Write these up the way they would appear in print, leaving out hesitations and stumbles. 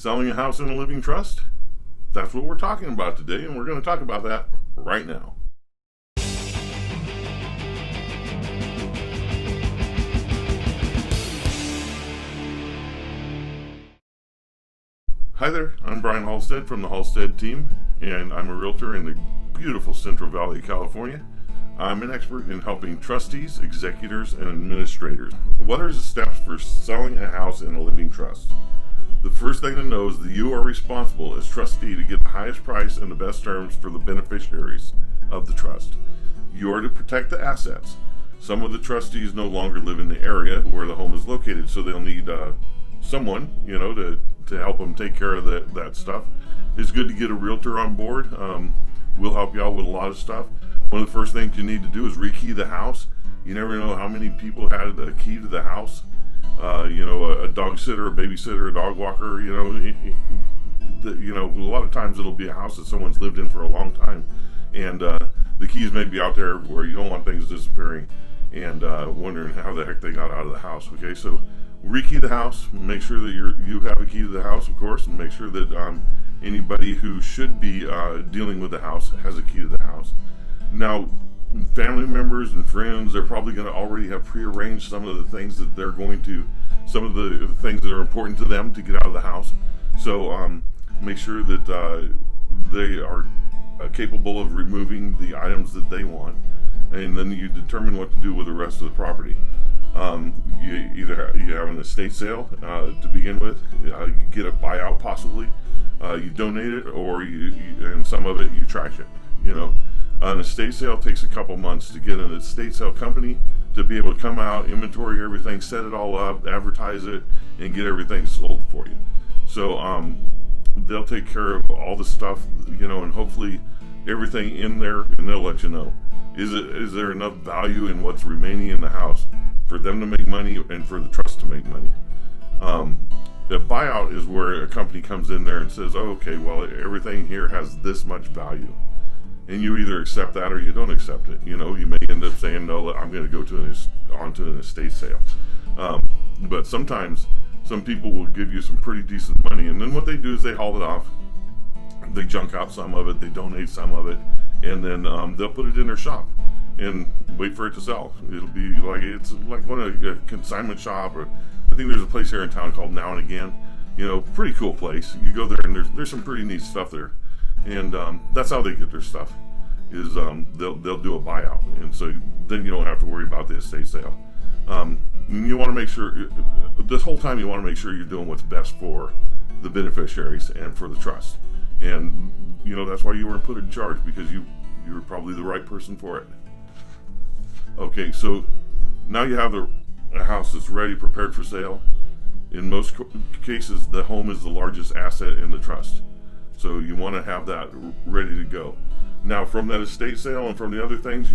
Selling a house in a living trust? That's what we're talking about today, and we're going to talk about that right now. Hi there, I'm Brian Halstead from the Halstead team, and I'm a realtor in the beautiful Central Valley of California. I'm an expert in helping trustees, executors, and administrators. What are the steps for selling a house in a living trust? The first thing to know is that you are responsible as trustee to get the highest price and the best terms for the beneficiaries of the trust. You are to protect the assets. Some of the trustees no longer live in the area where the home is located, so they'll need someone, to help them take care of that stuff. It's good to get a realtor on board. We'll help you out with a lot of stuff. One of the first things you need to do is rekey the house. You never know how many people had a key to the house. A dog sitter, a babysitter, a dog walker. A lot of times it'll be a house that someone's lived in for a long time, and the keys may be out there where you don't want things disappearing and wondering how the heck they got out of the house. Okay, so rekey the house. Make sure that you have a key to the house, of course, and make sure that anybody who should be dealing with the house has a key to the house. Now, family members and friends, they're probably going to already have prearranged some of the things that some of the things that are important to them to get out of the house. So make sure that they are capable of removing the items that they want, and then you determine what to do with the rest of the property. You have an estate sale to begin with. You get a buyout possibly. You donate it, or and some of it you trash it. An estate sale takes a couple months to get an estate sale company to be able to come out, inventory everything, set it all up, advertise it, and get everything sold for you. So they'll take care of all the stuff, and hopefully everything in there, and they'll let you know. Is there enough value in what's remaining in the house for them to make money and for the trust to make money? The buyout is where a company comes in there and says, oh, okay, well, everything here has this much value. And you either accept that or you don't accept it. You may end up saying, no, I'm going to go onto an estate sale. But sometimes some people will give you some pretty decent money, and then what they do is they haul it off. They junk out some of it, they donate some of it, and then they'll put it in their shop and wait for it to sell. It's like a consignment shop, or I think there's a place here in town called Now and Again. Pretty cool place. You go there and there's some pretty neat stuff there. And that's how they get their stuff, is they'll do a buyout, and so then you don't have to worry about the estate sale. You want to make sure, this whole time you want to make sure you're doing what's best for the beneficiaries and for the trust. And that's why you weren't put in charge, because you were probably the right person for it. Okay, so now you have a house that's ready, prepared for sale. In most cases, the home is the largest asset in the trust. So you want to have that ready to go. Now, from that estate sale and from the other things,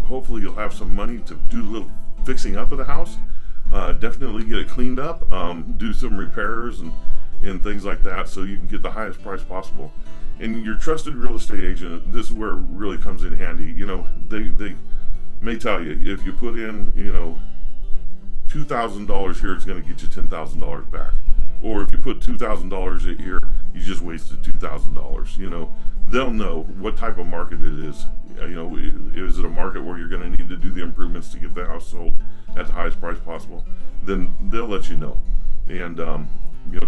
hopefully you'll have some money to do a little fixing up of the house. Definitely get it cleaned up, do some repairs and things like that, so you can get the highest price possible. And your trusted real estate agent, this is where it really comes in handy. They may tell you, if you put in, $2,000 here, it's going to get you $10,000 back. Or if you put $2,000 here, you just wasted $2,000. They'll know what type of market it is. Is it a market where you're going to need to do the improvements to get the house sold at the highest price possible? Then they'll let you know, and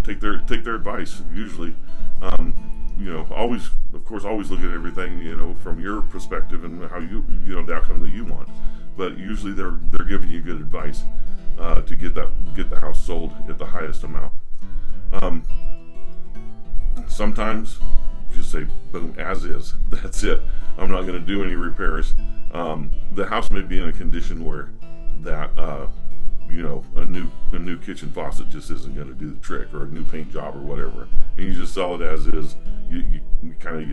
take their advice. Usually, always look at everything from your perspective and how the outcome that you want. But usually they're giving you good advice to get the house sold at the highest amount. Sometimes just say, boom, as is. That's it. I'm not going to do any repairs. The house may be in a condition where that a new kitchen faucet just isn't going to do the trick, or a new paint job or whatever, and you just sell it as is. You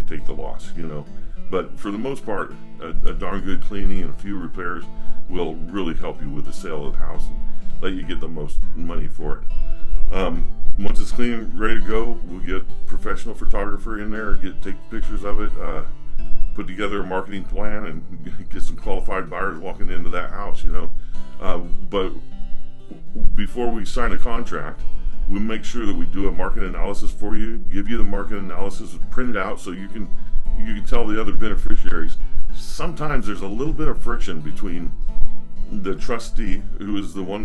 take the loss. But for the most part, a darn good cleaning and a few repairs will really help you with the sale of the house and let you get the most money for it. Once it's clean and ready to go, we'll get professional photographer in there, take pictures of it, put together a marketing plan, and get some qualified buyers walking into that house. But before we sign a contract, we make sure that we do a market analysis for you, give you the market analysis printed out so you can tell the other beneficiaries. Sometimes there's a little bit of friction between the trustee, who is the one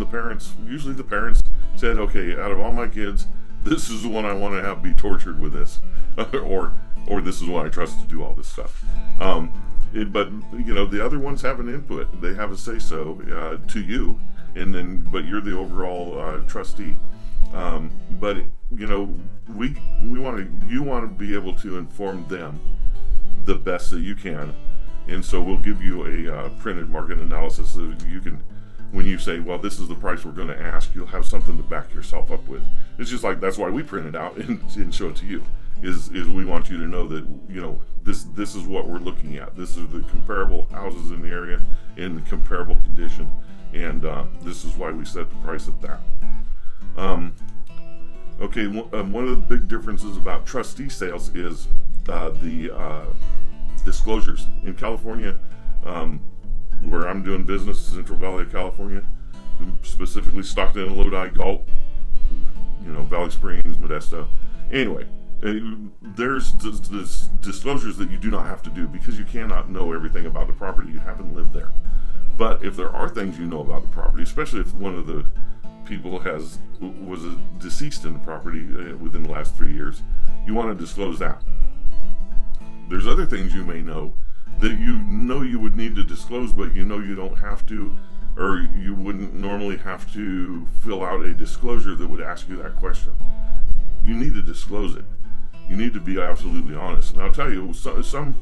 usually the parents said, okay, out of all my kids, this is the one I want to have be tortured with this, or this is what I trust to do all this stuff. But the other ones have an input; they have a say so to you, but you're the overall trustee. But you want to be able to inform them the best that you can, and so we'll give you a printed market analysis so that you can. When you say, well, this is the price we're going to ask, you'll have something to back yourself up with. It's just like, that's why we print it out and show it to you, is we want you to know that, this is what we're looking at. This is the comparable houses in the area in the comparable condition, and this is why we set the price at that. Okay, one of the big differences about trustee sales is the disclosures. In California, where I'm doing business, Central Valley of California, specifically Stockton and Lodi, Galt, Valley Springs, Modesto. Anyway, there's disclosures that you do not have to do because you cannot know everything about the property. You haven't lived there. But if there are things you know about the property, especially if one of the people was deceased in the property within the last 3 years, you want to disclose that. There's other things you may know that you would need to disclose, but you don't have to, or you wouldn't normally have to fill out a disclosure that would ask you that question. You need to disclose it. You need to be absolutely honest. And I'll tell you, some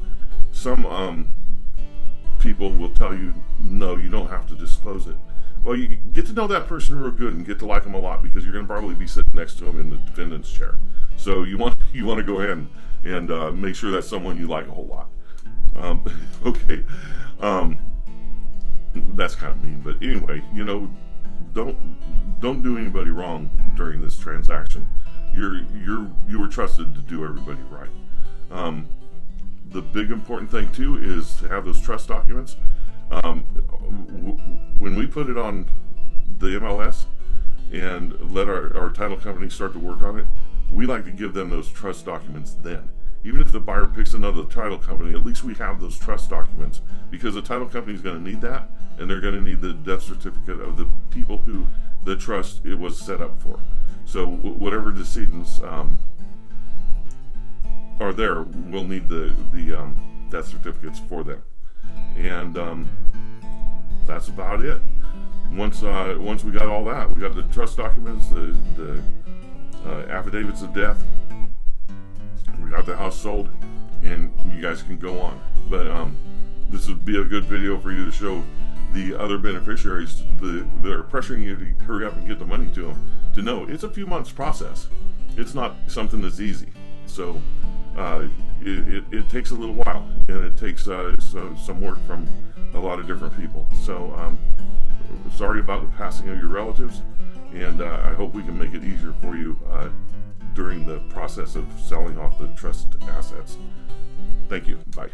people will tell you, no, you don't have to disclose it. Well, you get to know that person real good and get to like them a lot, because you're going to probably be sitting next to them in the defendant's chair. So you want to go ahead and make sure that's someone you like a whole lot. Okay, that's kind of mean, but anyway, don't do anybody wrong during this transaction. You were trusted to do everybody right. The big important thing too is to have those trust documents. When we put it on the MLS and let our title company start to work on it, we like to give them those trust documents then. Even if the buyer picks another title company, at least we have those trust documents, because the title company is going to need that, and they're going to need the death certificate of the people who the trust it was set up for. So whatever decedents are there, we'll need the death certificates for them, and that's about it. Once we got all that, we got the trust documents, the affidavits of death. We got the house sold, and you guys can go on. But this would be a good video for you to show the other beneficiaries that are pressuring you to hurry up and get the money to them, to know it's a few months process. It's not something that's easy. So it takes a little while, and it takes some work from a lot of different people. So sorry about the passing of your relatives, and I hope we can make it easier for you during the process of selling off the trust assets. Thank you. Bye.